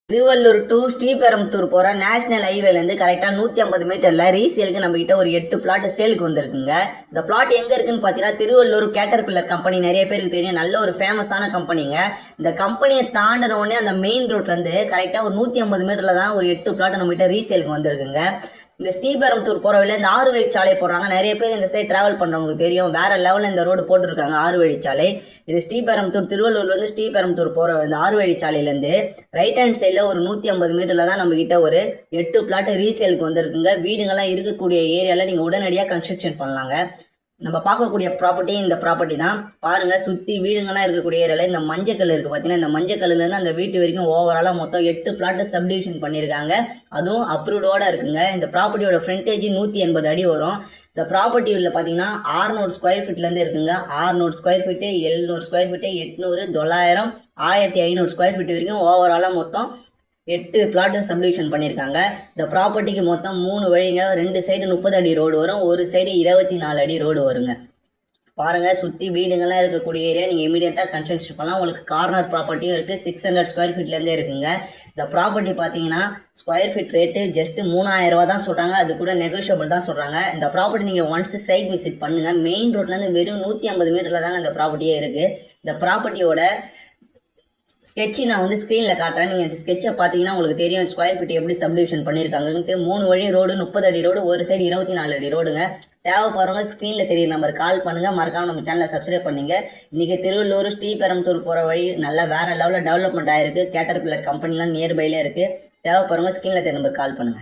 Tiruvallur to Sriperumbudur போகிற national ஹைவேலேருந்து கரெக்டாக 150 மீட்டரில் ரீசேலுக்கு நம்மகிட்ட ஒரு 8 பிளாட் சேலுக்கு வந்திருக்குங்க. இந்த பிளாட் எங்கே இருக்குன்னு பார்த்தீங்கன்னா திருவள்ளூர் கேட்டர்பில்லர் கம்பெனி நிறைய பேருக்கு தெரியும். நல்ல ஒரு ஃபேமஸான கம்பெனிங்க. இந்த கம்பெனியை தாண்டின உடனே அந்த மெயின் ரோட்லேருந்து கரெக்டாக ஒரு 150 மீட்டரில் தான் ஒரு 8 பிளாட் நம்மகிட்ட ரீசேலுக்கு வந்திருக்குங்க. இந்த ஸ்ரீபெரும்புத்தூர் போகிற வழியில் இந்த 6 வழிச்சாலை போடுறாங்க. நிறைய பேர் இந்த சைடு ட்ராவல் பண்ணுறவங்களுக்கு தெரியும். வேறு லெவலில் இந்த ரோடு போட்டுருக்காங்க 6 வழிச்சாலை. இது ஸ்ரீபெரும்புத்தூர் திருவள்ளூர்லேருந்து ஸ்ரீபெரும்புத்தூர் போகிற இந்த 6 வழிச்சாலையிலேருந்து ரைட் ஹேண்ட் சைடில் ஒரு 150 மீட்டரில் தான் நம்மக்கிட்ட ஒரு 8 பிளாட் ரீசேலுக்கு வந்திருக்குங்க. வீடுங்கள்லாம் இருக்கக்கூடிய ஏரியாவில் நீங்கள் உடனடியாக கன்ஸ்ட்ரக்ஷன் பண்ணலாங்க. நம்ம பார்க்கக்கூடிய ப்ராப்பர்ட்டி இந்த ப்ராப்பர்ட்டி தான் பாருங்கள். சுற்றி வீடுங்கள்லாம் இருக்கக்கூடிய ஏரியாவில் இந்த மஞ்சக்கல் இருக்குது பார்த்தீங்கன்னா, இந்த மஞ்சக்கல்லேருந்து அந்த வீட்டு வரைக்கும் ஓவராலாக மொத்தம் 8 பிளாட்டு சப்டிவிஷன் பண்ணியிருக்காங்க. அதுவும் அப்ரூவ்டோடு இருக்குங்க. இந்த ப்ராப்பர்ட்டியோட ஃப்ரண்டேஜ் 180 அடி வரும். இந்த ப்ராப்பர்ட்டியில் பார்த்தீங்கன்னா 600 ஸ்கொயர் ஃபீட்லேருந்து இருக்குங்க. 600 square feet, 700 square feet, 800, 900, 1500 square feet வரைக்கும் ஓவராலாக மொத்தம் 8 பிளாட்டு சப்டிவிஷன் பண்ணியிருக்காங்க. இந்த ப்ராப்பர்ட்டிக்கு மொத்தம் 3 வழிங்க. 2 சைடு 30 அடி ரோடு வரும், ஒரு சைடு 24 அடி ரோடு வருங்க. பாருங்கள், சுற்றி வீடுங்கள்லாம் இருக்கக்கூடிய ஏரியா. நீங்கள் இமீடியட்டாக கன்ஸ்ட்ரக்ஷன் பண்ணலாம். உங்களுக்கு கார்னர் ப்ராப்பர்ட்டியும் இருக்குது. 600 ஸ்கொயர் ஃபீட்லேருந்தே இருக்குங்க. இந்த ப்ராப்பர்ட்டி பார்த்தீங்கன்னா ஸ்கொயர் ஃபீட் ரேட்டு ஜஸ்ட்டு 3000 ரூபா தான் சொல்கிறாங்க. அது கூட நெகோஷியபிள் தான் சொல்கிறாங்க. இந்த ப்ராப்பர்ட்டி நீங்கள் ஒன்ஸ் சைட் விசிட் பண்ணுங்கள். மெயின் ரோட்லேருந்து வெறும் 150 மீட்டரில் தாங்க இந்த ப்ராப்பர்ட்டியே இருக்குது. இந்த ப்ராப்பர்ட்டியோட ஸ்கெட்சு நான் வந்து ஸ்க்ரீனில் காட்டுறேன். நீங்கள் இந்த ஸ்கெட்சை பார்த்தீங்கன்னா உங்களுக்கு தெரியும் ஸ்கொயர் ஃபீட் எப்படி சப்டிவிஷன் பண்ணியிருக்காங்கன்ட்டு. 3 வழி ரோடு, 30 அடி ரோடு, ஒரு சைடு 24 அடி ரோடுங்க. தேவைப்படுறவங்க ஸ்க்ரீனில் தெரியும் நம்பர் கால் பண்ணுங்கள். மறக்காமல் நம்ம சேனலை சப்ஸ்கிரைப் பண்ணிங்க. இன்றைக்கி திருவள்ளூர் ஸ்ரீபெரும்புத்தூர் போகிற வழி நல்லா வேறு லெவலில் டெவலப்மெண்ட் ஆகிருக்கு. கேட்டர்பில்லர் கம்பெனிலாம் நியர்பைலே இருக்குது. தேவைப்படுறவங்க ஸ்க்ரீனில் தெரியும் நம்பர் கால் பண்ணுங்கள்.